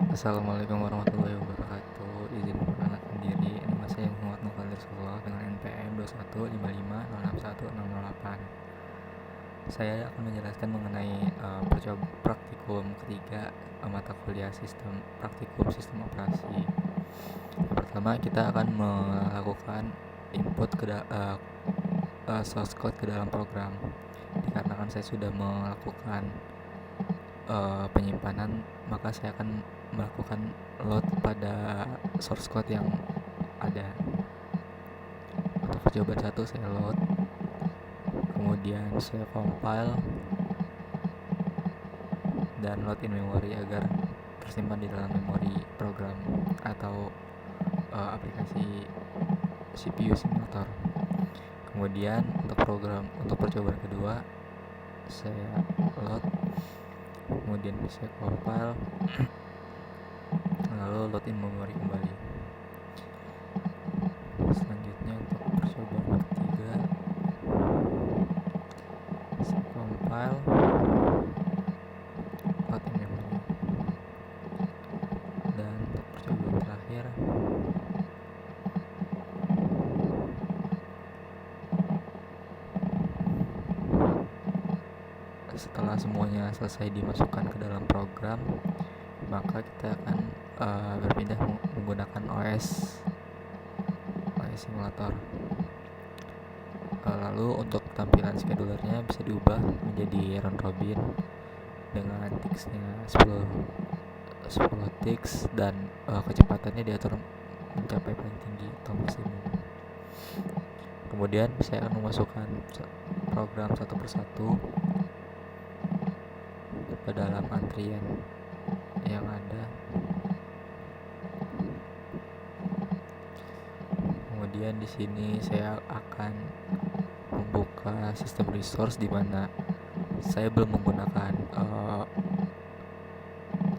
Assalamualaikum warahmatullahi wabarakatuh. Izin memperkenalkan diri, nama saya Muhammad Nofal Rasulullah dengan NPM 21550616008. Saya akan menjelaskan mengenai percoba praktikum ketiga mata kuliah sistem operasi. Yang pertama, kita akan melakukan input source code ke dalam program. Dikarenakan saya sudah melakukan penyimpanan, maka saya akan melakukan load pada source code yang ada. Untuk percobaan 1 saya load, kemudian saya compile dan load in memory agar tersimpan di dalam memori program atau aplikasi CPU simulator. Kemudian untuk percobaan kedua saya load, kemudian saya compile, lalu load in memory kembali. Selanjutnya untuk percobaan ketiga saya compile, load in memory, dan untuk percobaan terakhir setelah semuanya selesai dimasukkan ke dalam program, maka kita akan berpindah menggunakan OS simulator. Lalu untuk tampilan schedulernya bisa diubah menjadi round robin dengan ticksnya 10 ticks dan kecepatannya diatur mencapai paling tinggi atau maksimum. Kemudian saya akan memasukkan program satu persatu ke dalam antrian yang ada. Kemudian di sini saya akan membuka sistem resource di mana saya belum menggunakan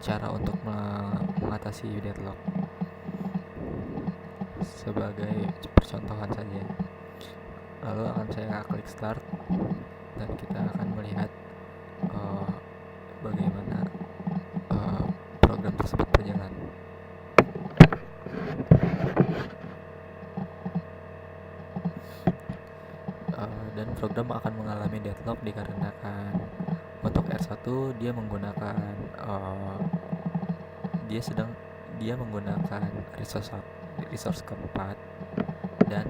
cara untuk mengatasi deadlock. Sebagai percontohan saja. Lalu akan saya klik start dan kita akan melihat bagaimana program tersebut berjalan. Dan program akan mengalami deadlock dikarenakan untuk R1 dia menggunakan dia menggunakan resource keempat, dan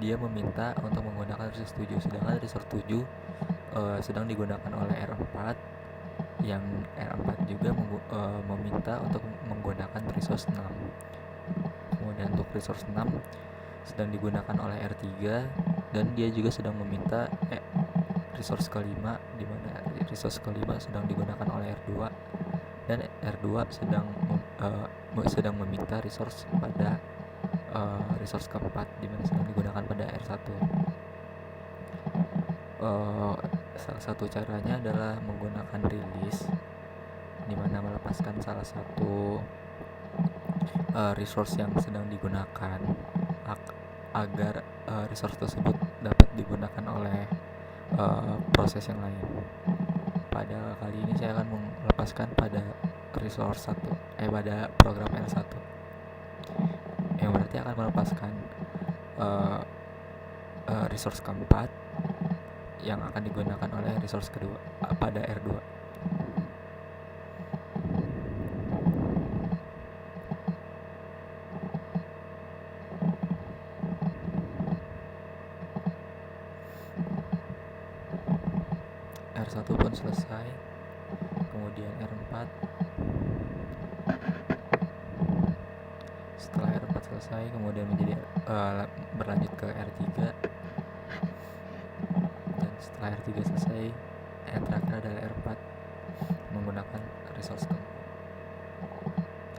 dia meminta untuk menggunakan resource 7, sedangkan resource 7 sedang digunakan oleh R4, yang R4 juga meminta untuk menggunakan resource 6. Kemudian untuk resource 6 sedang digunakan oleh R3, dan dia juga sedang meminta resource kelima, di mana resource kelima sedang digunakan oleh R2, dan R2 sedang meminta resource pada resource keempat, di mana sedang digunakan pada R1. Salah satu caranya adalah menggunakan release, di mana melepaskan salah satu resource yang sedang digunakan agar resource tersebut dapat digunakan oleh proses yang lain. Pada kali ini saya akan melepaskan pada resource 1 pada program R1, yang berarti akan melepaskan resource keempat yang akan digunakan oleh resource kedua pada R2. R1 pun selesai, kemudian R4. Setelah R4 selesai, kemudian berlanjut ke R3, dan setelah R3 selesai, yang terakhir adalah R4 menggunakan resource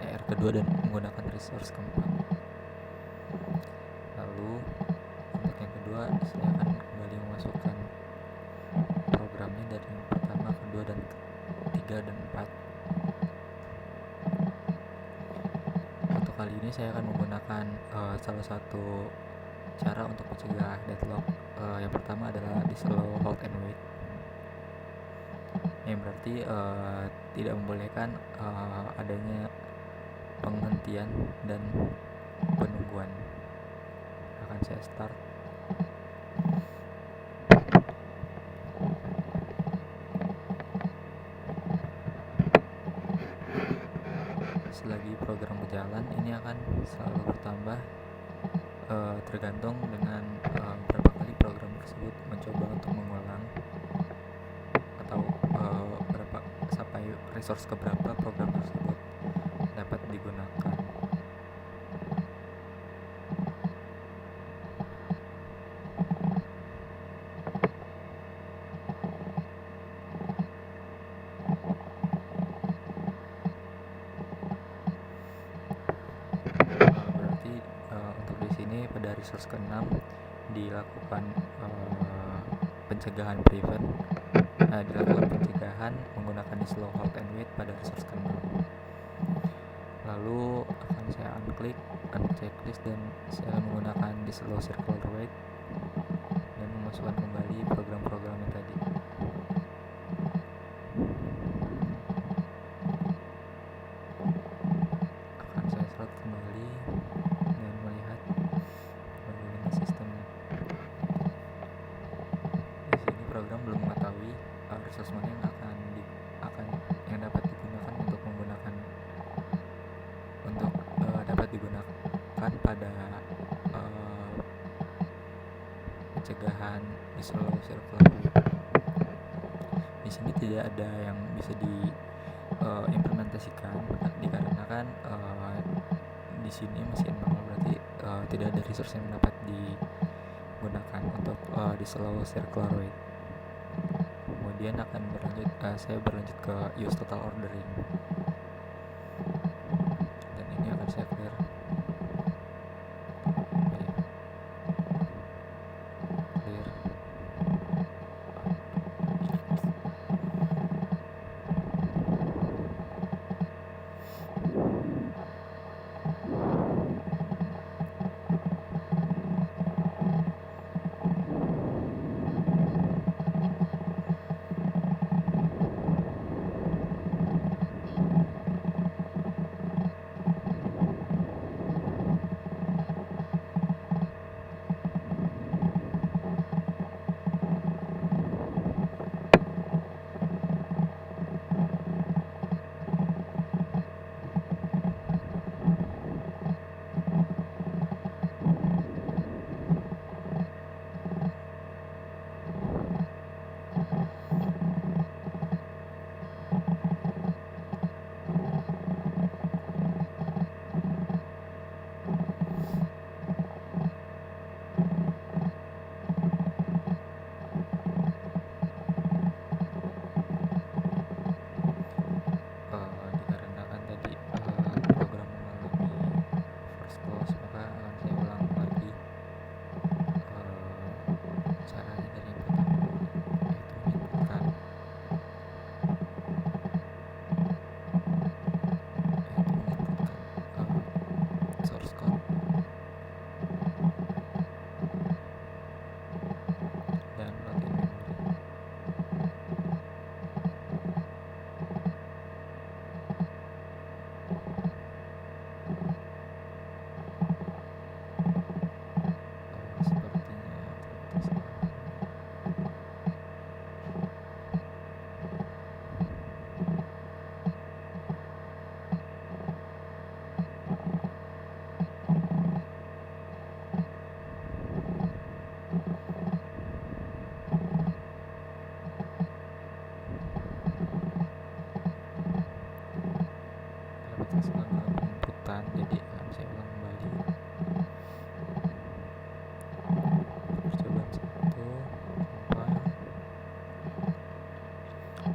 R kedua dan menggunakan resource keempat. Lalu untuk yang kedua saya akan kembali memasukkan programnya dari yang pertama, kedua, dan ketiga, dan 4. Untuk kali ini saya akan menggunakan salah satu cara untuk mencegah deadlock. Yang pertama adalah di slow hold and wait. yang berarti tidak membolehkan adanya penghentian dan penungguan. Akan saya start. Selagi program berjalan, ini akan selalu bertambah tergantung dengan berapa kali program tersebut mencoba untuk mengulang, atau berapa sampai resource keberapa program tersebut dapat digunakan. Berarti untuk di sini pada resource ke-6 dilakukan pencegahan prevent. Dilakukan pencegahan menggunakan di slow halt and wait pada resource ke-6. Lalu akan saya unclick checklist dan saya menggunakan di slow circular wait dan memasukkan kembali program-program yang tadi. Akan saya start kembali dan melihat bagaimana sistemnya. Di sini program belum mengetahui resource mana yang yang dapat digunakan dapat digunakan pada pencegahan di slow circular wait. Di sini tidak ada yang bisa diimplementasikan dikarenakan di sini masih nol, berarti tidak ada resource yang dapat digunakan untuk di slow circular wait. Kemudian saya berlanjut ke use total ordering, dan ini akan saya clear. Dikarenakan tadi program mengalami first close, maka akan saya ulang lagi caranya dari yang pertama, yaitu menginputkan source code dan load in memory. Penginputan, jadi akan saya ulang kembali. Percobaan 1 compile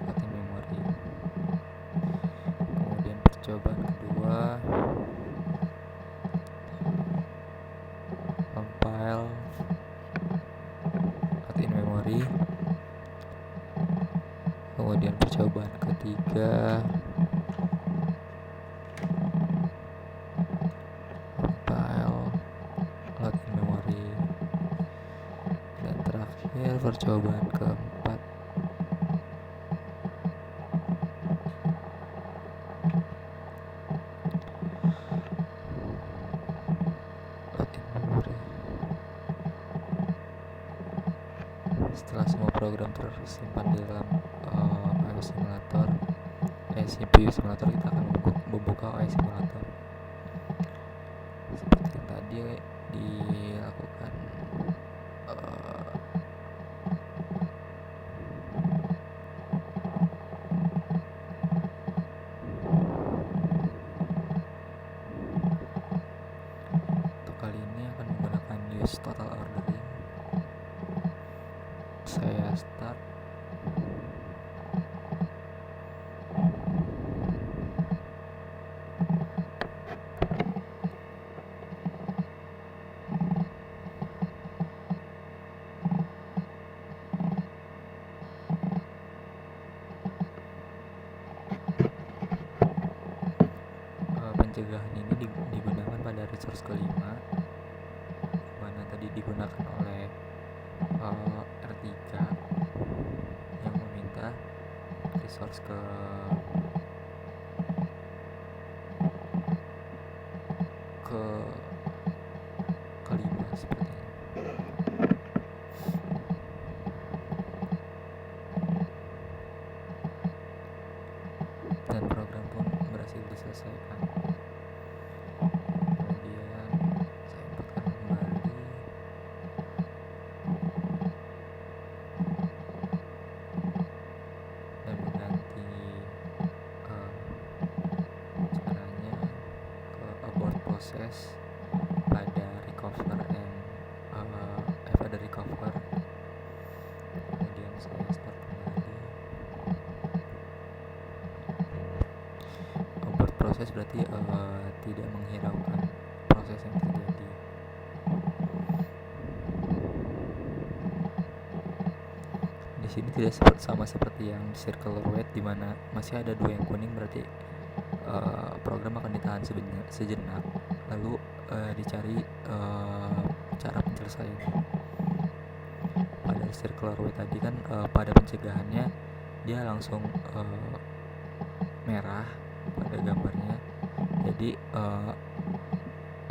load in memory. Kemudian percobaan kedua compile load in memory. Kemudian percobaan ketiga load in memory, dan terakhir percobaan keempat program tersimpan di dalam OS simulator, CPU simulator, kita akan membuka OS simulator seperti yang tadi dilakukan. Untuk kali ini akan menggunakan use total ordering. Saya start. Pencegahan ini digunakan pada resource kelima, mana tadi digunakan oleh R3 yang meminta resource kelima seperti ini. Dan program pun berhasil diselesaikan. Kemudian saya inputkan kembali. Dan mengganti caranya ke abort proses pada recover pada recover. Kemudian saya start kembali. Abort proses berarti tidak menghiraukan proses yang terjadi. Di sini tidak sama seperti yang circle wait, di mana masih ada 2 yang kuning, berarti program akan ditahan sejenak, lalu dicari cara penyelesaian. Pada circular way tadi kan pada pencegahannya dia langsung merah pada gambarnya, jadi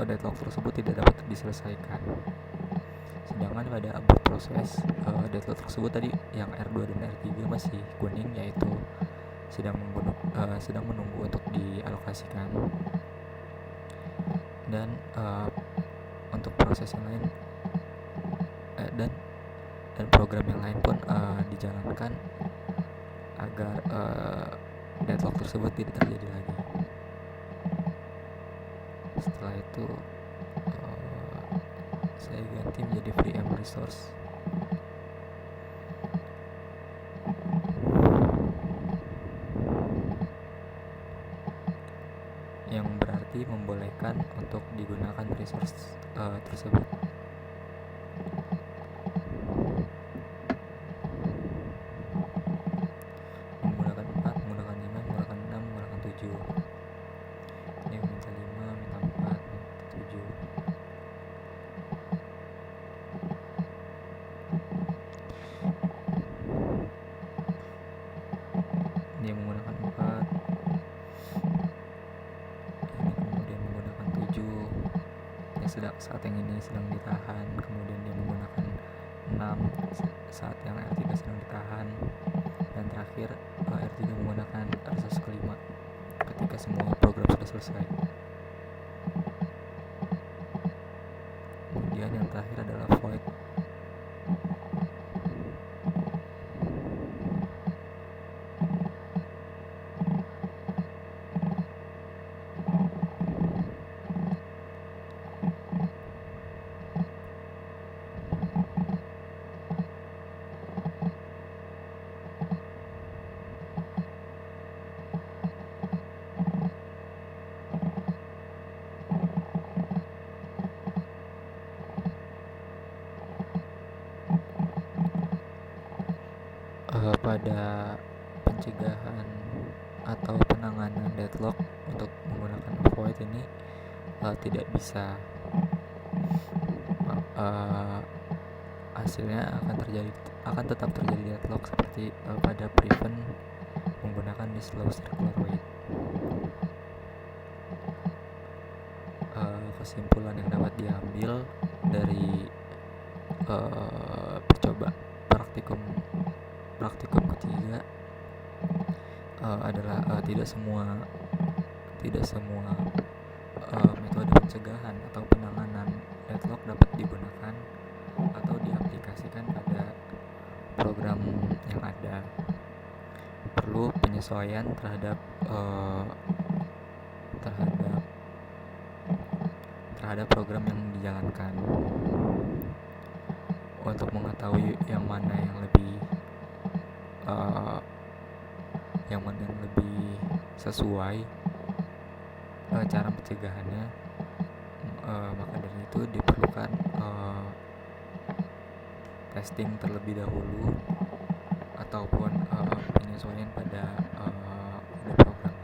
deadlock tersebut tidak dapat diselesaikan. Sedangkan pada abort proses, deadlock tersebut tadi yang R2 dan R3 masih kuning, yaitu sedang menunggu untuk dialokasikan. Dan untuk proses yang lain dan program yang lain pun dijalankan agar deadlock tersebut tidak terjadi lagi. Setelah itu saya ganti menjadi preempt resource. Yang berarti membolehkan untuk digunakan resource tersebut. Menggunakan 4, menggunakan 5, menggunakan 6, menggunakan 7. Ini minta 5, minta 4, minta 7. Dia menggunakan 4. Saat yang ini sedang ditahan, kemudian dia menggunakan 6 saat yang R3 sedang ditahan, dan terakhir R3 menggunakan resource kelima ketika semua program sudah selesai. Kemudian yang terakhir adalah void. Pada pencegahan atau penanganan deadlock untuk menggunakan void ini tidak bisa, hasilnya akan tetap terjadi deadlock seperti pada prevent menggunakan di slow circular wait. Kesimpulan yang dapat diambil dari praktikum ketiga adalah tidak semua metode pencegahan atau penanganan deadlock dapat digunakan atau diaplikasikan pada program yang ada. Perlu penyesuaian terhadap program yang dijalankan. Untuk mengetahui yang mana yang lebih sesuai cara pencegahannya, maka dari itu diperlukan testing terlebih dahulu ataupun penyesuaian pada program.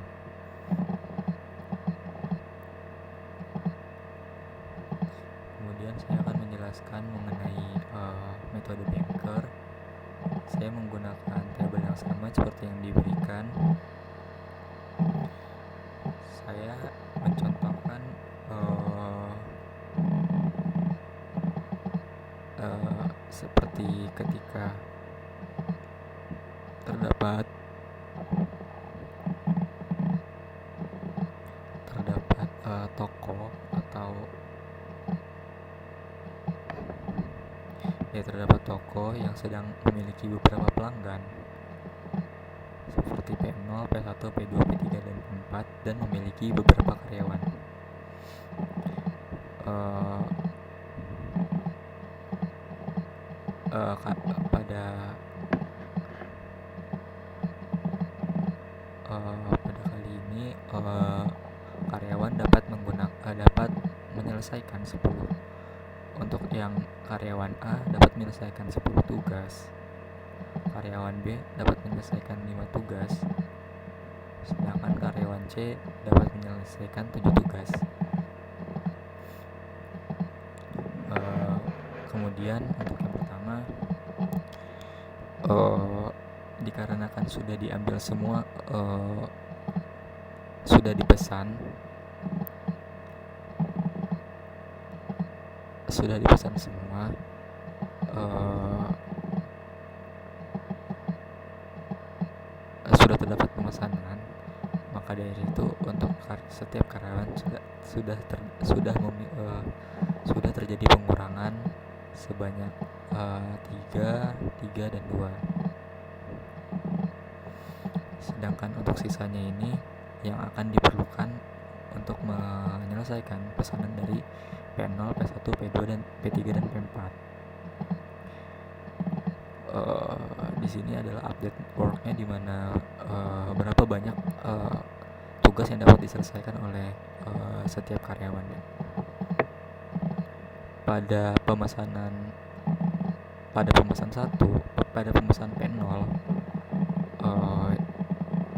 Kemudian saya akan menjelaskan mengenai metode Banker. Saya menggunakan tabel yang sama seperti yang diberikan. Saya mencontohkan seperti ketika terdapat toko atau terdapat toko yang sedang memiliki beberapa pelanggan seperti P0, P1, P2, P3, dan P4 dan memiliki beberapa karyawan. Pada kali ini karyawan dapat menyelesaikan 10. Untuk yang karyawan A dapat menyelesaikan 10 tugas, karyawan B dapat menyelesaikan 5 tugas, sedangkan karyawan C dapat menyelesaikan 7 tugas. Kemudian untuk yang pertama, dikarenakan sudah diambil semua, sudah dipesan semua, sudah terdapat pemesanan, maka dari itu untuk setiap karyawan sudah terjadi pengurangan sebanyak 3, dan 2. Sedangkan untuk sisanya ini yang akan diperlukan untuk menyelesaikan pesanan dari P0, P1, P2, dan P3 dan P4. Di sini adalah update worknya, di mana berapa banyak tugas yang dapat diselesaikan oleh setiap karyawannya. Pada pemesan P0,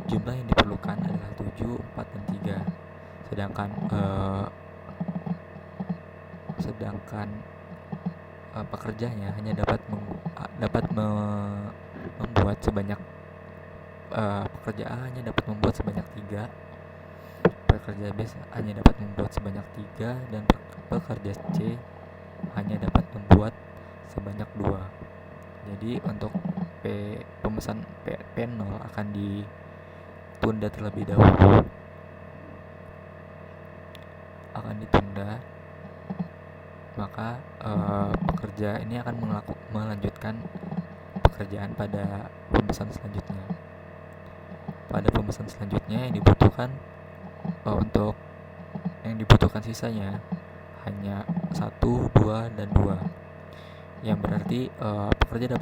jumlah yang diperlukan adalah 7, 4, dan 3. Sedangkan pekerjanya hanya dapat membuat sebanyak pekerja A hanya dapat membuat sebanyak 3, pekerja B hanya dapat membuat sebanyak 3, dan pekerja C hanya dapat membuat sebanyak 2. Jadi untuk pemesan P0 akan ditunda terlebih dahulu. Maka pekerja ini akan melanjutkan pekerjaan pada pemesan selanjutnya. Pada pemesan selanjutnya yang dibutuhkan sisanya hanya 1, 2, dan 2. Yang berarti pekerja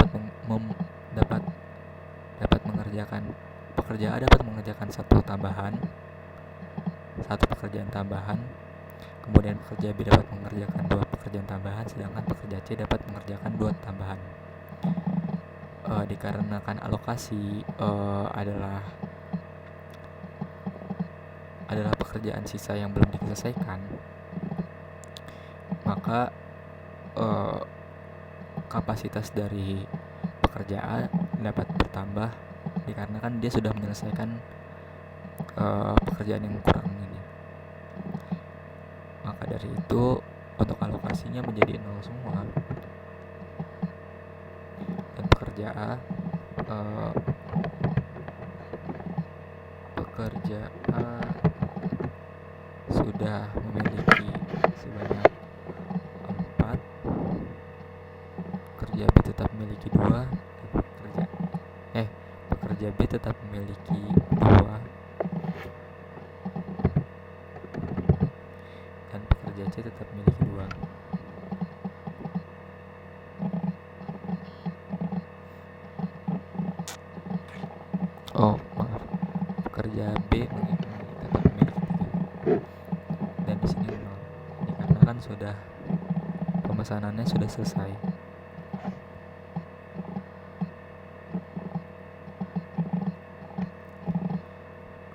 A dapat mengerjakan satu pekerjaan tambahan, kemudian pekerja B dapat mengerjakan 2 pekerjaan tambahan, sedangkan pekerja C dapat mengerjakan 2 tambahan. Dikarenakan alokasi adalah pekerjaan sisa yang belum diselesaikan, maka kapasitas dari pekerja A dapat bertambah dikarenakan dia sudah menyelesaikan pekerjaan yang kurang ini. Maka dari itu untuk alokasinya menjadi 0 semua, dan pekerja A pekerja A sudah memiliki sebanyak 4, pekerja B tetap memiliki 2, pekerja B tetap memiliki 2 dan pekerja C tetap memiliki 2. Pekerja B tetap memiliki 3 dan di sini 0 dikarenakan sudah pemesanannya sudah selesai.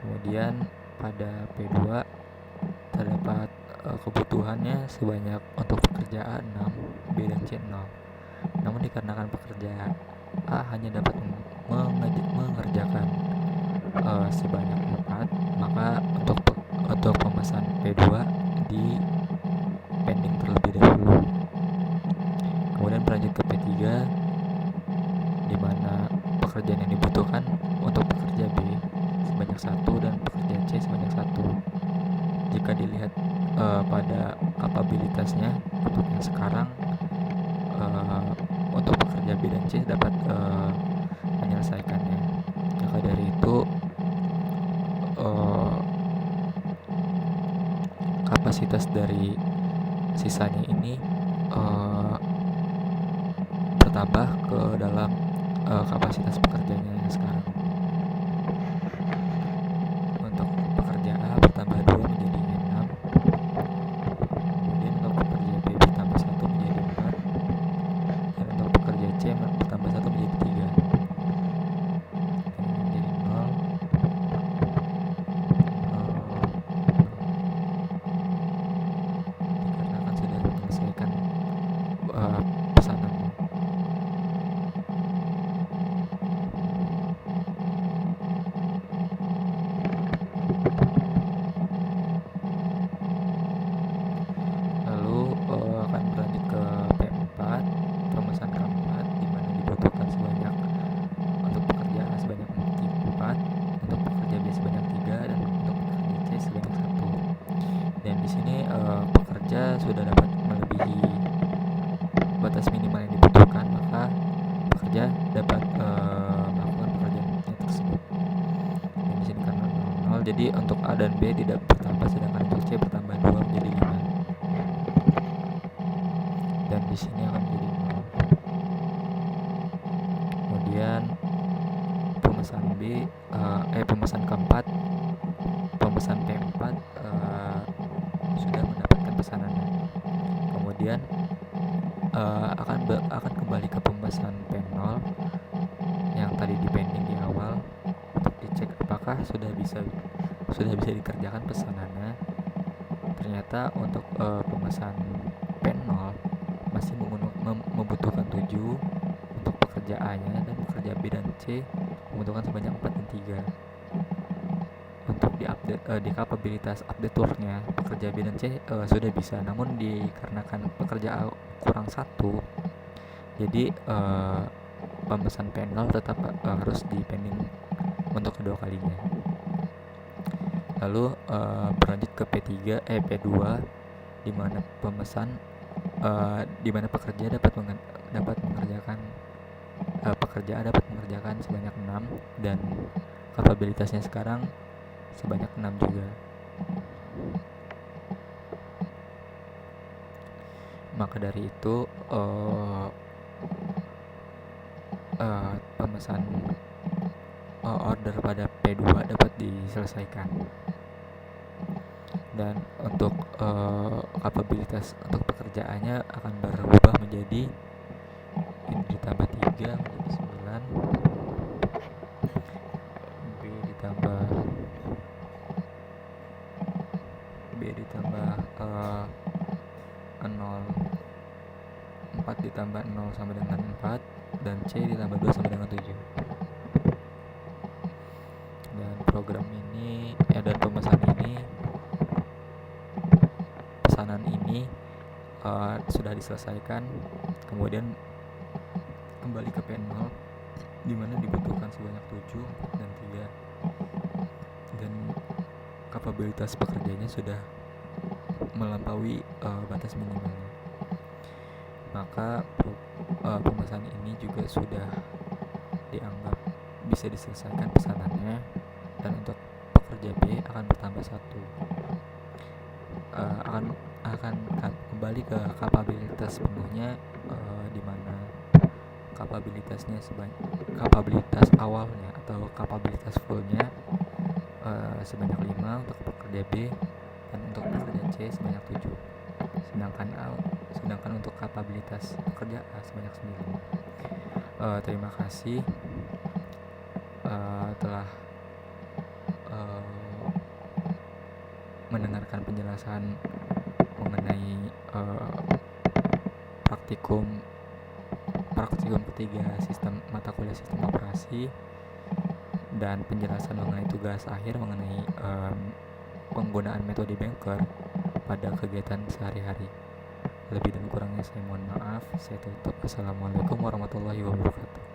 Kemudian pada P2 terdapat kebutuhannya sebanyak untuk pekerja A 6, B dan C 0. Namun dikarenakan pekerja A hanya dapat mengerjakan sebanyak 4, maka untuk pemesan P2 di pending terlebih dahulu. Kemudian berlanjut ke P3 di mana pekerjaan yang dibutuhkan untuk pekerja B sebanyak 1 dan pekerja C sebanyak 1. Jika dilihat pada kapabilitasnya untuk yang sekarang, untuk pekerja B dan C dapat menyelesaikannya. Maka dari itu kapasitas dari sisanya ini bertambah ke dalam kapasitas pekerjanya yang sekarang. Untuk pekerja A bertambah 2 menjadi 6, kemudian untuk pekerja B bertambah 1 menjadi 4, dan untuk pekerja C bertambah 1 menjadi 3. Ini menjadi 0, 0, dikarenakan sudah menyelesaikan pesanannya. Lalu akan berlanjut ke P4, pemesan keempat di mana dibutuhkan sebanyak untuk pekerja A sebanyak 4, untuk pekerja B sebanyak 3 dan untuk pekerja C sebanyak 1. Dan di sini pekerja sudah dapat melebihi batas minimal yang dibutuhkan, maka pekerja dapat melakukan pekerjaannya tersebut. Dan di sini karena 0, jadi untuk A dan B tidak bertambah, sedangkan untuk C bertambah 2 menjadi 5. Dan di sini akan menjadi 0. Kemudian pemesan keempat, pemesan P4 sudah mendapatkan pesanannya. Kemudian akan kembali ke pemesan P0 yang tadi di pending di awal untuk dicek apakah sudah bisa dikerjakan pesanannya. Ternyata untuk pemesan P0 masih membutuhkan 7 untuk pekerja A-nya, dan pekerja B dan C membutuhkan sebanyak 4 dan 3. Untuk di kapabilitas update toolnya pekerja B dan C sudah bisa, namun dikarenakan pekerja A kurang 1, jadi pemesan P0 tetap harus di pending untuk kedua kalinya. Lalu berlanjut ke P2 di mana pekerja dapat mengerjakan pekerja A dapat mengerjakan sebanyak 6 dan kapabilitasnya sekarang sebanyak 6 juga. Maka dari itu pemesan order pada P2 dapat diselesaikan. Dan untuk kapabilitas untuk pekerjaannya akan berubah menjadi ini ditambah 3 menjadi 9, B ditambah 0, 4 ditambah 0 sama dengan 4, dan C ditambah 2 sama dengan 7. Dan program ini dan pesanan ini sudah diselesaikan. Kemudian kembali ke P0 di mana dibutuhkan sebanyak 7 dan 3, dan kapabilitas pekerjanya sudah melampaui batas minimalnya. Maka pemesan ini juga sudah dianggap bisa diselesaikan pesanannya, dan untuk pekerja B akan bertambah satu. Akan kembali ke kapabilitas penuhnya, di mana kapabilitas awalnya atau kapabilitas fullnya sebanyak 5 untuk pekerja B, dan untuk pekerja C sebanyak 7. Sedangkan untuk kapabilitas pekerja A sebanyak 9. Terima kasih telah mendengarkan penjelasan mengenai praktikum ketiga mata kuliah sistem operasi, dan penjelasan mengenai tugas akhir mengenai penggunaan metode Banker pada kegiatan sehari-hari. Lebih dan kurangnya saya mohon maaf. Saya tutup. Assalamualaikum warahmatullahi wabarakatuh.